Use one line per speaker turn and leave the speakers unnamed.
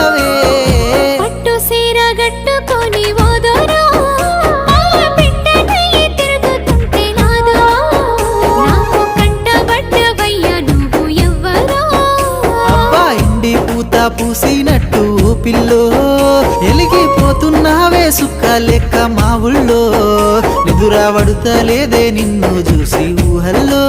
ఉన్నవే
పట్టు సీర గట్టుకొని ఓదోరో పిట్టనయ్యి తిరుగుతుంటే నాదో నాకు కంటబడ్డవయ్యా నువ్వు ఎవ్వరో
అబ్బా ఇండి పూత పూసినట్టు పిల్లో ఎలిగిపోతున్నావే సుక్క లెక్క మా ఊళ్ళో నిదురా పడుతలేదే నిన్ను చూసి ఊహల్లో